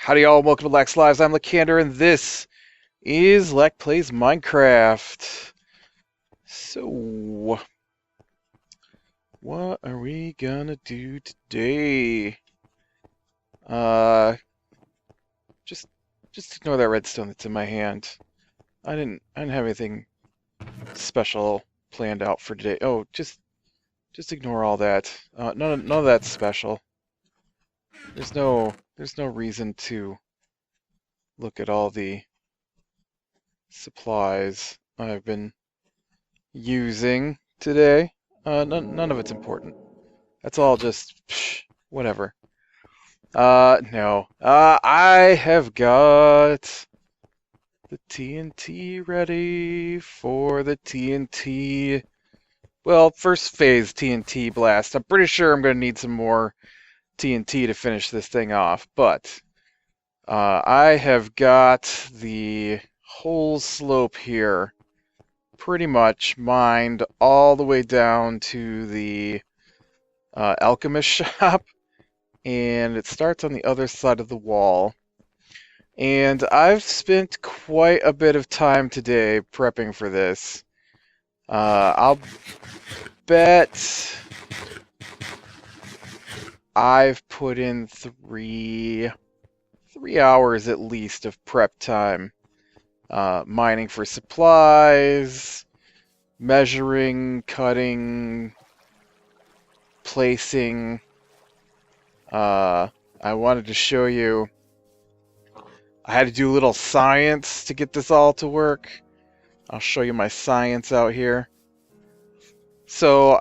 Howdy y'all, welcome to Lac Lives. I'm Lacander, and this is Lac Plays Minecraft. So, what are we gonna do today? Uh, just, just ignore that redstone that's in my hand. I didn't have anything special planned out for today. Oh, just ignore all that. None of that's special. There's no reason to look at all the supplies I've been using today. None of it's important. That's all just whatever. No. I have got the TNT ready for the TNT. Well, first phase TNT Blast. I'm pretty sure I'm going to need some more TNT to finish this thing off, but I have got the whole slope here pretty much mined all the way down to the alchemist shop, and it starts on the other side of the wall. And I've spent quite a bit of time today prepping for this. I'll bet I've put in three hours at least of prep time, mining for supplies, measuring, cutting, placing. I wanted to show you, I had to do a little science to get this all to work. I'll show you my science out here. So,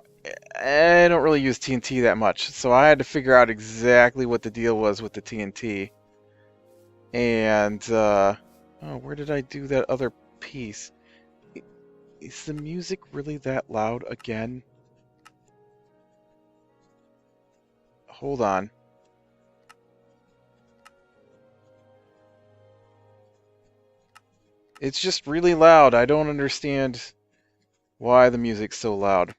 I don't really use TNT that much, so I had to figure out exactly what the deal was with the TNT. And, oh, where did I do that other piece? Is the music really that loud again? Hold on. It's just really loud. I don't understand why the music's so loud.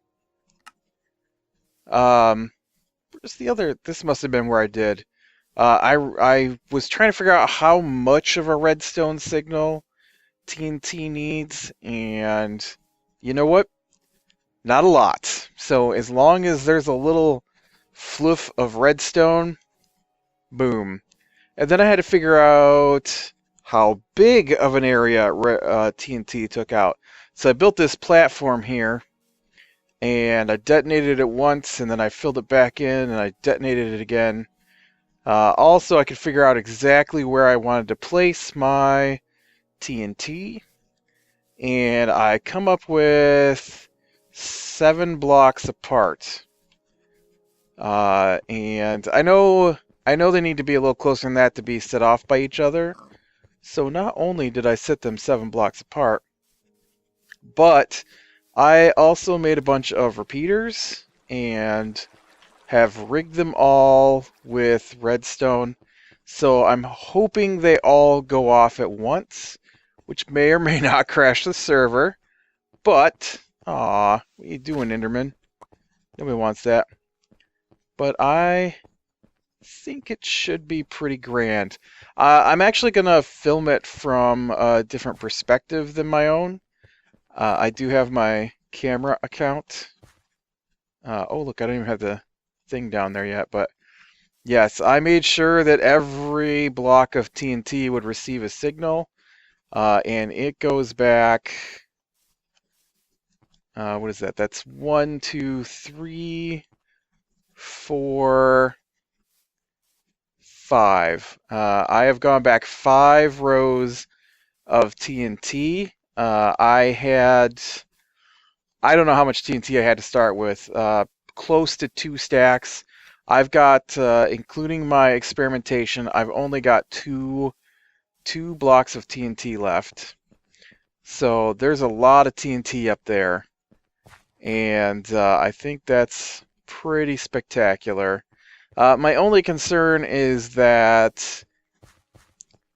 Where's the other? This must have been where I did. I was trying to figure out how much of a redstone signal TNT needs, and you know what? Not a lot. So as long as there's a little fluff of redstone, boom. And then I had to figure out how big of an area TNT took out. So I built this platform here, and I detonated it once, and then I filled it back in, and I detonated it again. Also, I could figure out exactly where I wanted to place my TNT, and I come up with 7 blocks apart. And I know they need to be a little closer than that to be set off by each other. So not only did I set them 7 blocks apart, but I also made a bunch of repeaters and have rigged them all with redstone. So I'm hoping they all go off at once, which may or may not crash the server. But, what are you doing, Enderman? Nobody wants that. But I think it should be pretty grand. I'm actually going to film it from a different perspective than my own. I do have my camera account. Oh, look, I don't even have the thing down there yet. But yes, I made sure that every block of TNT would receive a signal. And it goes back... what is that? That's 1, 2, 3, 4... 5. I have gone back 5 rows of TNT. I don't know how much TNT I had to start with. Close to 2 stacks. I've got, including my experimentation, I've only got two blocks of TNT left. So there's a lot of TNT up there. And I think that's pretty spectacular. My only concern is that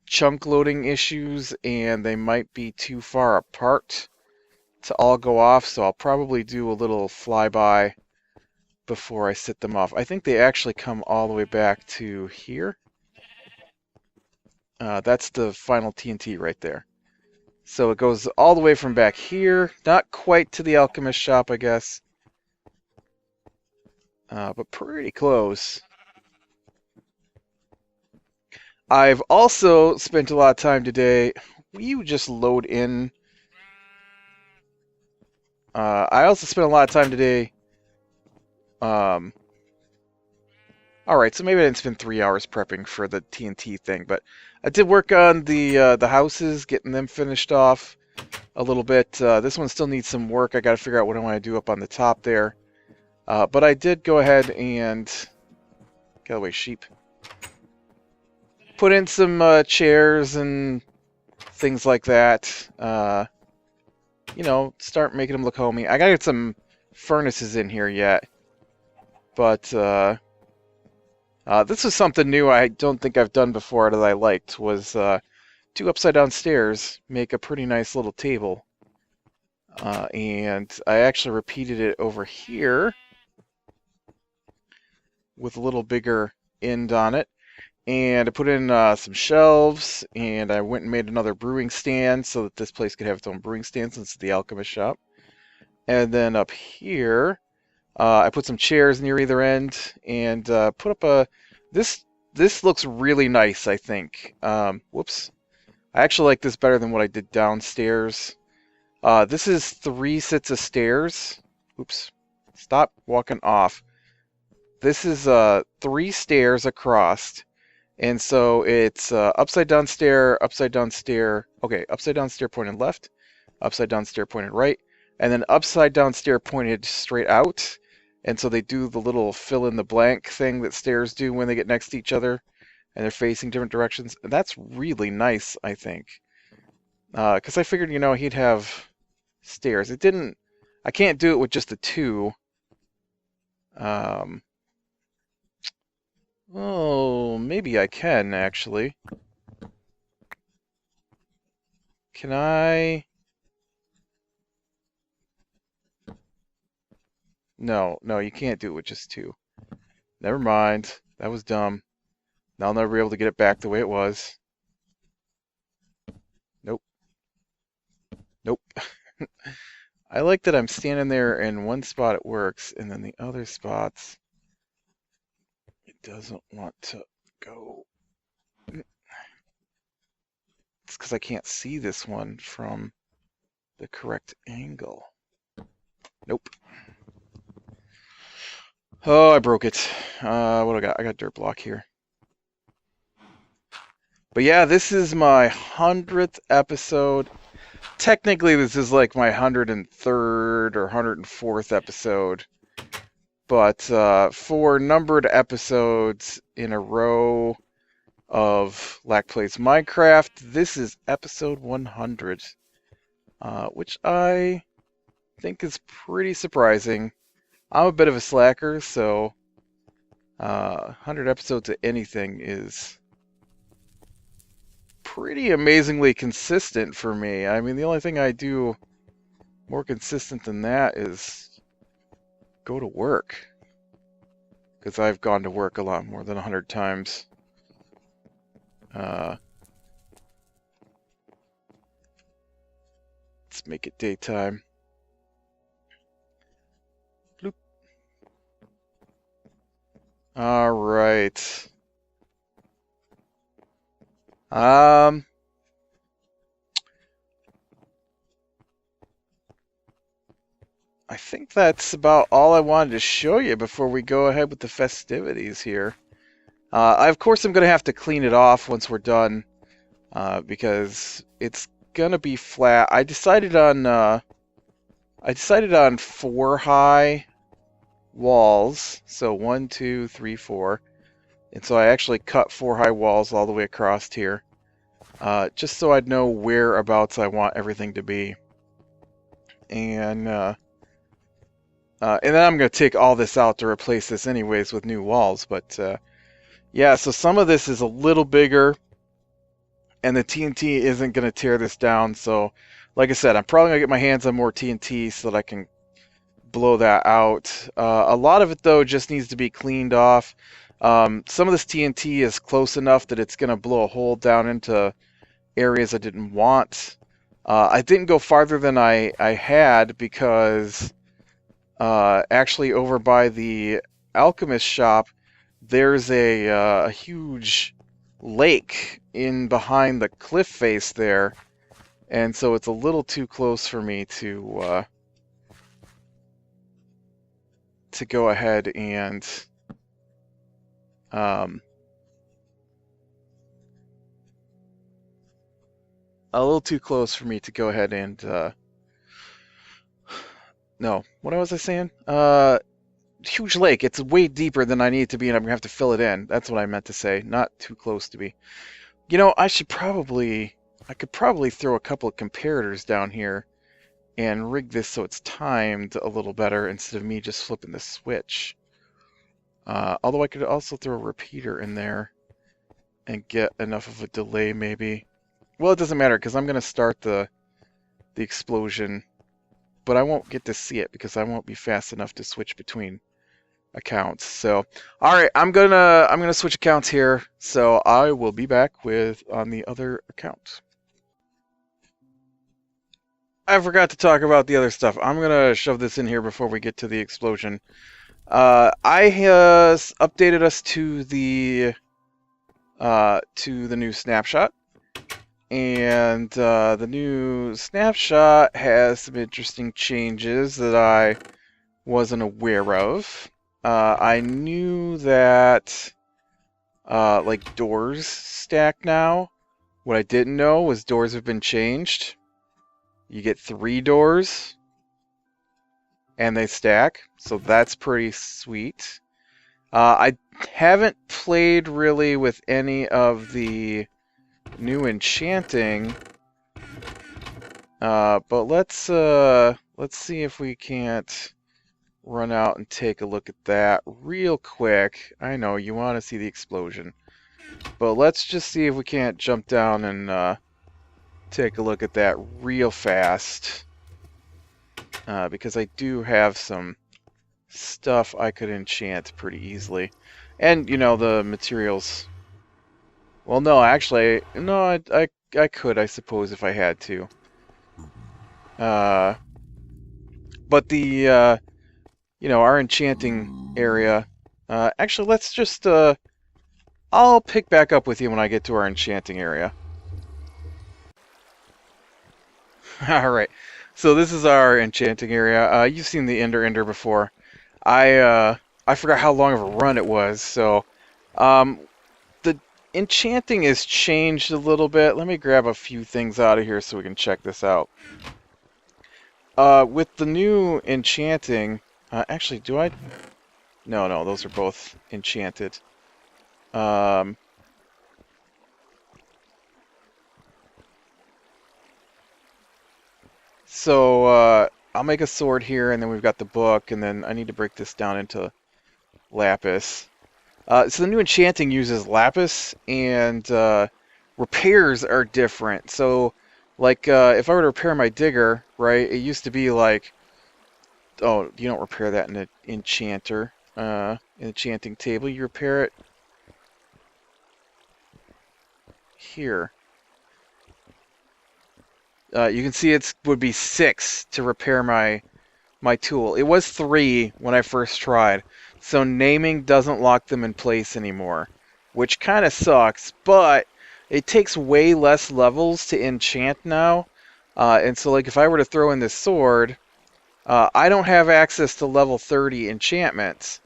chunk loading issues, and they might be too far apart to all go off, so I'll probably do a little flyby before I set them off. I think they actually come all the way back to here. That's the final TNT right there. So it goes all the way from back here, not quite to the alchemist shop, I guess, but pretty close. I've also spent a lot of time today. Will you just load in? I also spent a lot of time today. All right, so maybe I didn't spend 3 hours prepping for the TNT thing, but I did work on the houses, getting them finished off a little bit. This one still needs some work. I got to figure out what I want to do up on the top there. But I did go ahead and get away, sheep. Put in some chairs and things like that. You know, start making them look homey. I gotta get some furnaces in here yet, but this was something new I don't think I've done before that I liked, was 2 upside down stairs make a pretty nice little table. And I actually repeated it over here with a little bigger end on it. And I put in some shelves, and I went and made another brewing stand so that this place could have its own brewing stand since it's the alchemist shop. And then up here, I put some chairs near either end, and put up a... This looks really nice, I think. Whoops. I actually like this better than what I did downstairs. This is 3 sets of stairs. Oops. Stop walking off. This is 3 stairs across. And so it's upside down stair, okay, upside down stair pointed left, upside down stair pointed right, and then upside down stair pointed straight out. And so they do the little fill in the blank thing that stairs do when they get next to each other and they're facing different directions. And that's really nice, I think. Because I figured, you know, he'd have stairs. I can't do it with just the 2. Oh, maybe I can, actually. Can I? No, you can't do it with just 2. Never mind. That was dumb. Now I'll never be able to get it back the way it was. Nope. I like that I'm standing there in one spot it works, and then the other spots it doesn't want to go. It's because I can't see this one from the correct angle. Nope. Oh, I broke it. What do I got? I got dirt block here. But yeah, this is my 100th episode. Technically, this is like my 103rd or 104th episode. But for numbered episodes in a row of Lac Plays Minecraft, this is episode 100. Which I think is pretty surprising. I'm a bit of a slacker, so 100 episodes of anything is pretty amazingly consistent for me. I mean, the only thing I do more consistent than that is go to work. Because I've gone to work a lot more than 100 times. Let's make it daytime. Bloop. All right. I think that's about all I wanted to show you before we go ahead with the festivities here. Of course, I'm going to have to clean it off once we're done, because it's going to be flat. I decided on 4 high walls, so 1, 2, 3, 4. And so I actually cut 4 high walls all the way across here, just so I'd know whereabouts I want everything to be. And then I'm going to take all this out to replace this anyways with new walls. But yeah, so some of this is a little bigger, and the TNT isn't going to tear this down. So like I said, I'm probably going to get my hands on more TNT so that I can blow that out. A lot of it, though, just needs to be cleaned off. Some of this TNT is close enough that it's going to blow a hole down into areas I didn't want. I didn't go farther than I had because actually over by the alchemist shop, there's a huge lake in behind the cliff face there, and so it's a little too close for me to go ahead and a little too close for me to go ahead and no, what was I saying? Huge lake. It's way deeper than I need it to be, and I'm gonna have to fill it in. That's what I meant to say. Not too close to be. You know, I could probably throw a couple of comparators down here and rig this so it's timed a little better instead of me just flipping the switch. Although I could also throw a repeater in there and get enough of a delay maybe. Well, it doesn't matter because I'm gonna start the explosion, but I won't get to see it because I won't be fast enough to switch between accounts. So, all right, I'm gonna switch accounts here. So I will be back on the other account. I forgot to talk about the other stuff. I'm gonna shove this in here before we get to the explosion. I updated us to the new snapshot, and the new snapshot has some interesting changes that I wasn't aware of. I knew that like doors stack now. What I didn't know was doors have been changed. You get 3 doors and they stack, so that's pretty sweet. I haven't played really with any of the new enchanting, but let's see if we can't run out and take a look at that real quick. I know you want to see the explosion, but let's just see if we can't jump down and take a look at that real fast, because I do have some stuff I could enchant pretty easily, and you know the materials. Well, no, actually, no, I could, I suppose, if I had to. But the you know, our enchanting area. Actually, let's just I'll pick back up with you when I get to our enchanting area. All right. So this is our enchanting area. You've seen the Ender before. I forgot how long of a run it was. So the enchanting is changed a little bit. Let me grab a few things out of here so we can check this out. With the new enchanting, actually, do I? No, those are both enchanted. So I'll make a sword here, and then we've got the book, and then I need to break this down into lapis. So the new enchanting uses lapis, and repairs are different. So, like, if I were to repair my digger, right, it used to be like, oh, you don't repair that in an enchanter, enchanting table. You repair it here. You can see it would be 6 to repair my tool. It was 3 when I first tried, so naming doesn't lock them in place anymore, which kind of sucks, but it takes way less levels to enchant now, and so like if I were to throw in this sword, I don't have access to level 30 enchantments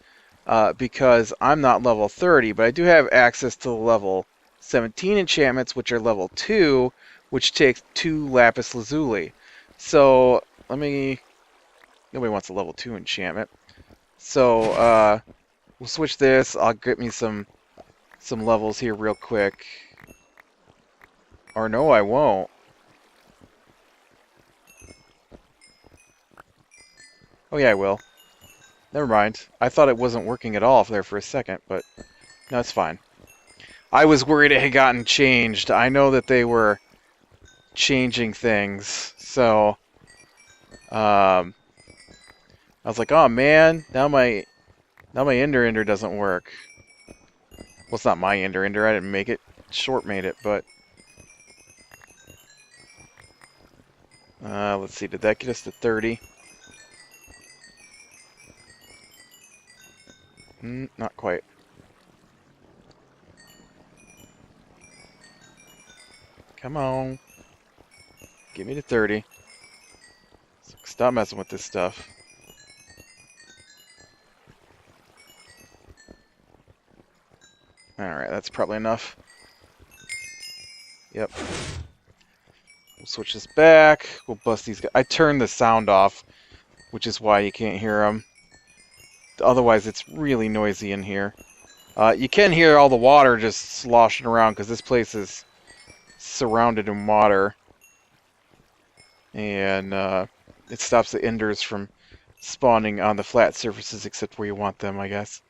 because I'm not level 30, but I do have access to the level 17 enchantments, which are level 2, which takes 2 lapis lazuli. So nobody wants a level 2 enchantment. So we'll switch this. I'll get me some levels here real quick. Or no, I won't. Oh yeah, I will. Never mind. I thought it wasn't working at all there for a second, but no, it's fine. I was worried it had gotten changed. I know that they were changing things, so I was like, oh man, now my ender doesn't work. Well, it's not my ender. I didn't make it. Short made it, but let's see. Did that get us to 30? Not quite. Come on. Get me to 30. Stop messing with this stuff. Alright, that's probably enough. Yep. We'll switch this back. We'll bust these guys. I turned the sound off, which is why you can't hear them. Otherwise, it's really noisy in here. You can hear all the water just sloshing around because this place is surrounded in water. And it stops the enders from spawning on the flat surfaces except where you want them, I guess.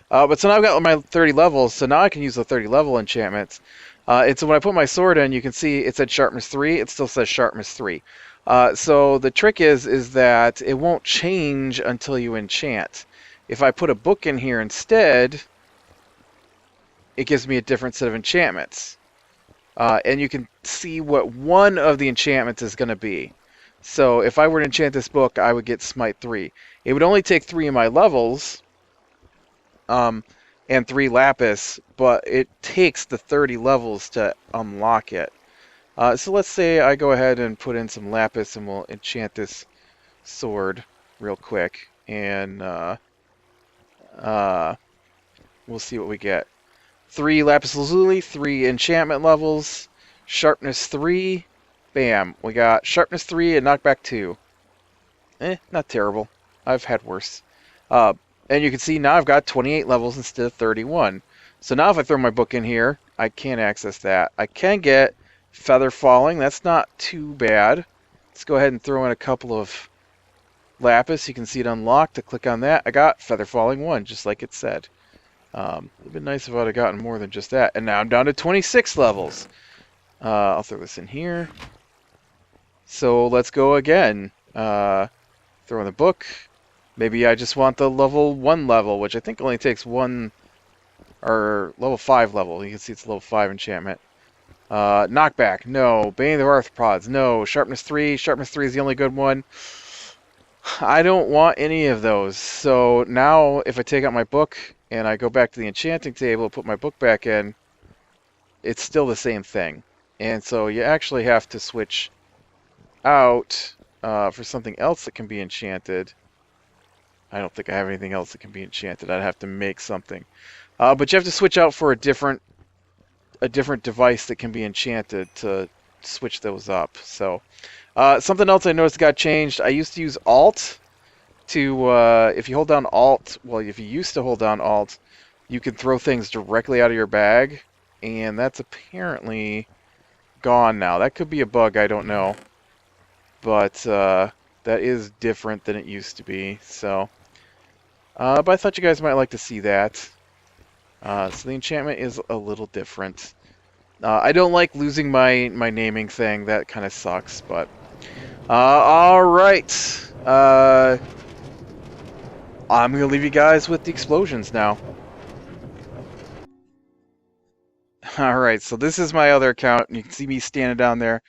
But so now I've got my 30 levels, so now I can use the 30 level enchantments. And so when I put my sword in, you can see it said sharpness 3. It still says sharpness 3. So the trick is that it won't change until you enchant. If I put a book in here instead, it gives me a different set of enchantments. And you can see what one of the enchantments is going to be. So if I were to enchant this book, I would get Smite 3. It would only take 3 of my levels, and 3 lapis, but it takes the 30 levels to unlock it. So let's say I go ahead and put in some lapis, and we'll enchant this sword real quick, and we'll see what we get. 3 lapis lazuli, 3 enchantment levels, sharpness 3, bam. We got sharpness 3 and knockback 2. Not terrible. I've had worse. And you can see now I've got 28 levels instead of 31. So now if I throw my book in here, I can't access that. I can get feather falling. That's not too bad. Let's go ahead and throw in a couple of lapis. You can see it unlocked. I click on that. I got feather falling 1, just like it said. It would have been nice if I'd have gotten more than just that. And now I'm down to 26 levels. I'll throw this in here. So let's go again. Throw in the book. Maybe I just want the level 1 level, which I think only takes 1, or level 5 level. You can see it's level 5 enchantment. Knockback, no. Bane of the Arthropods, no. Sharpness 3 is the only good one. I don't want any of those. So now if I take out my book and I go back to the enchanting table, put my book back in, it's still the same thing. And so you actually have to switch out for something else that can be enchanted. I don't think I have anything else that can be enchanted. I'd have to make something. But you have to switch out for a different device that can be enchanted to switch those up. So something else I noticed got changed. I used to use Alt to, if you hold down Alt, well, if you used to hold down Alt, you could throw things directly out of your bag, and that's apparently gone now. That could be a bug, I don't know. But that is different than it used to be, so... but I thought you guys might like to see that. So the enchantment is a little different. I don't like losing my naming thing. That kind of sucks, but... alright. I'm going to leave you guys with the explosions now. Alright, so this is my other account. You can see me standing down there.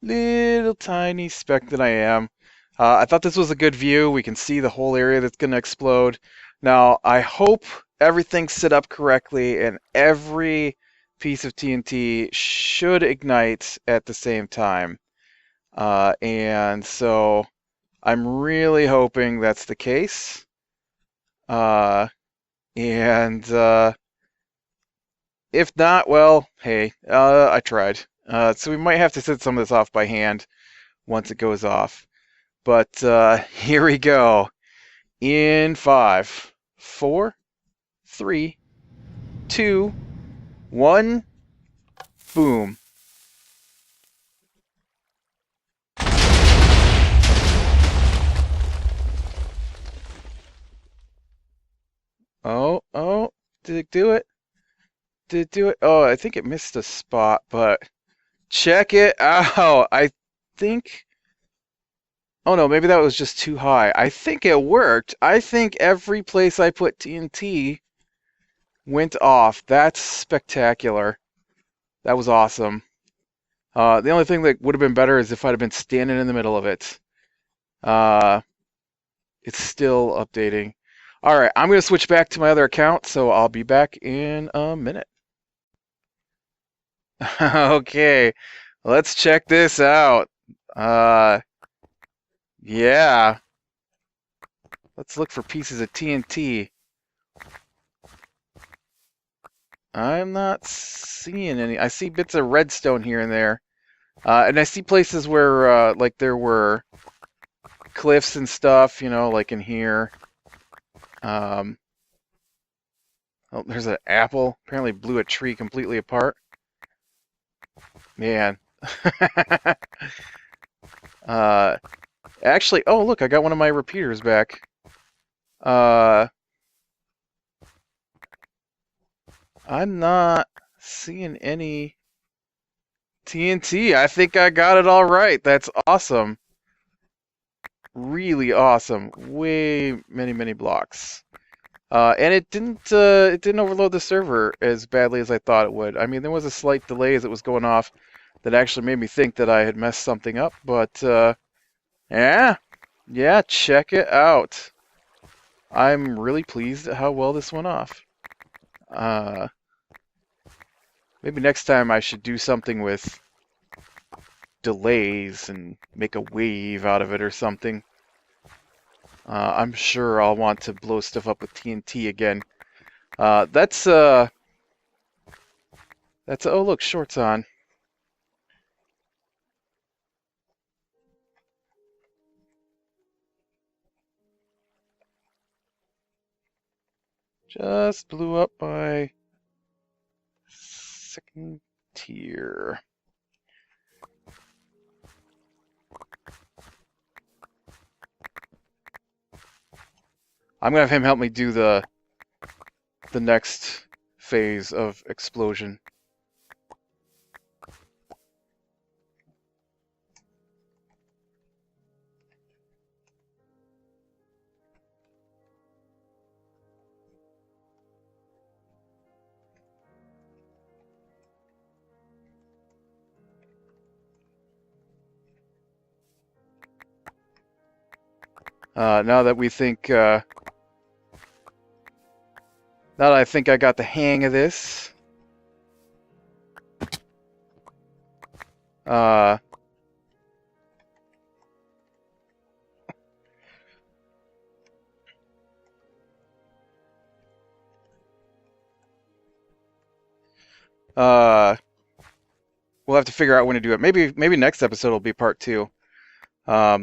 Little tiny speck that I am. I thought this was a good view. We can see the whole area that's going to explode. Now, I hope everything's set up correctly and every piece of TNT should ignite at the same time. And so I'm really hoping that's the case. If not, well, hey, I tried. So we might have to set some of this off by hand once it goes off. But here we go. In 5, 4, 3, 2, 1, boom. Oh, did it do it? Did it do it? Oh, I think it missed a spot, but check it out. I think Oh no, maybe that was just too high. I think it worked. I think every place I put TNT went off. That's spectacular. That was awesome. The only thing that would have been better is if I'd have been standing in the middle of it. Uh, it's still updating. All right, I'm going to switch back to my other account, so I'll be back in a minute. Okay, let's check this out. Yeah. Let's look for pieces of TNT. I'm not seeing any. I see bits of redstone here and there. And I see places where, like, there were cliffs and stuff, you know, like in here. Oh, there's an apple. Apparently blew a tree completely apart. Man. Actually, oh, look, I got one of my repeaters back. I'm not seeing any TNT. I think I got it all right. That's awesome. Really awesome. Way many blocks. And it didn't overload the server as badly as I thought it would. I mean, there was a slight delay as it was going off that actually made me think that I had messed something up, but yeah, check it out. I'm really pleased at how well this went off. Maybe next time I should do something with delays and make a wave out of it or something. I'm sure I'll want to blow stuff up with TNT again. That's oh look, shorts on. Just blew up my second tier. I'm gonna have him help me do the next phase of explosion. Now that we think, now that I think I got the hang of this, well, we'll have to figure out when to do it. Maybe next episode will be part 2. Yeah,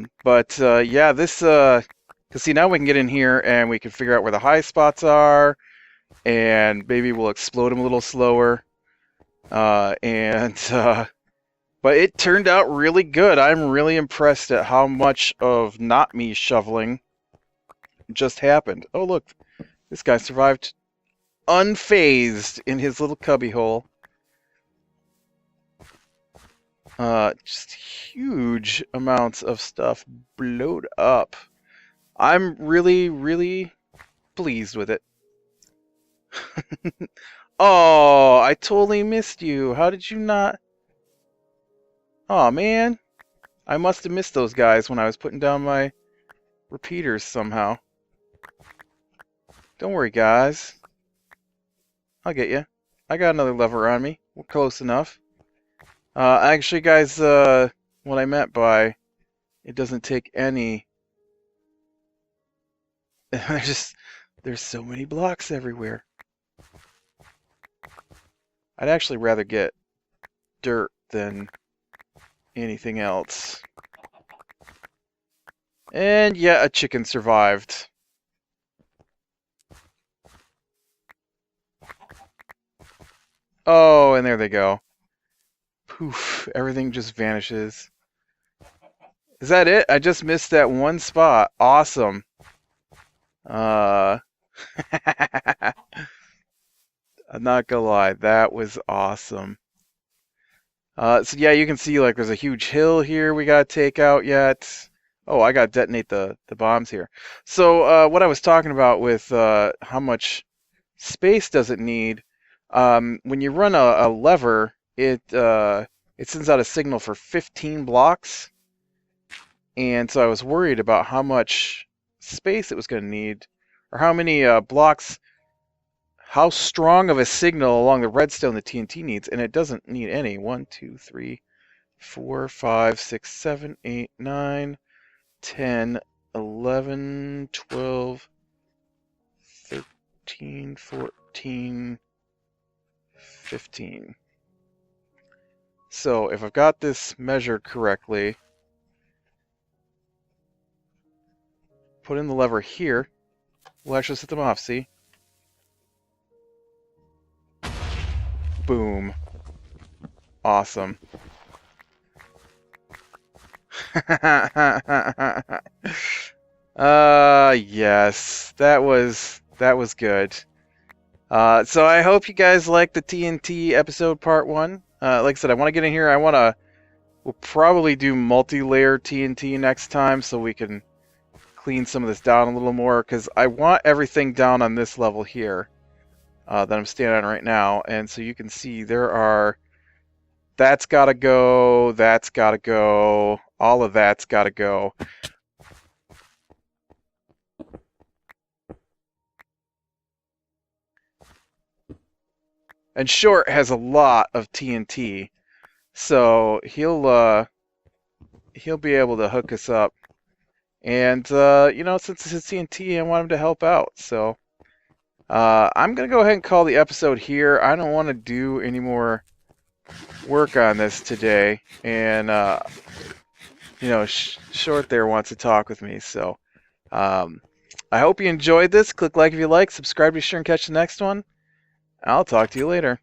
this, cause see, now we can get in here and we can figure out where the high spots are, and maybe we'll explode them a little slower. But it turned out really good. I'm really impressed at how much of not me shoveling just happened. Oh, look, this guy survived unfazed in his little cubby hole. Just huge amounts of stuff blowed up. I'm really pleased with it. Oh, I totally missed you. How did you not? Oh, man. I must have missed those guys when I was putting down my repeaters somehow. Don't worry, guys. I'll get you. I got another lever on me. We're close enough. Actually, guys, what I meant by it doesn't take any... there's so many blocks everywhere. I'd actually rather get dirt than anything else. And yeah, a chicken survived. Oh, and there they go. Poof, everything just vanishes. Is that it? I just missed that one spot. Awesome. I'm not gonna lie, that was awesome. So yeah, you can see like there's a huge hill here we gotta take out yet. Oh, I got to detonate the bombs here. So what I was talking about with how much space does it need, when you run a lever, it sends out a signal for 15 blocks, and so I was worried about how much space it was going to need, or how many blocks, how strong of a signal along the redstone the TNT needs, and it doesn't need any. 1, 2, 3, 4, 5, 6, 7, 8, 9, 10, 11, 12, 13, 14, 15. So if I've got this measured correctly, put in the lever here. We'll actually set them off, see? Boom. Awesome. Yes, that was good. So I hope you guys like the TNT episode part 1. Like I said, I want to get in here. We'll probably do multi-layer TNT next time so we can clean some of this down a little more, because I want everything down on this level here that I'm standing on right now. And so you can see that's gotta go, that's gotta go, all of that's gotta go. And Short has a lot of TNT, so he'll be able to hook us up. And since it's TNT, I want him to help out. So I'm gonna go ahead and call the episode here. I don't want to do any more work on this today, and Short there wants to talk with me. So I hope you enjoyed this. Click like if you like, subscribe to be sure and catch the next one. I'll talk to you later.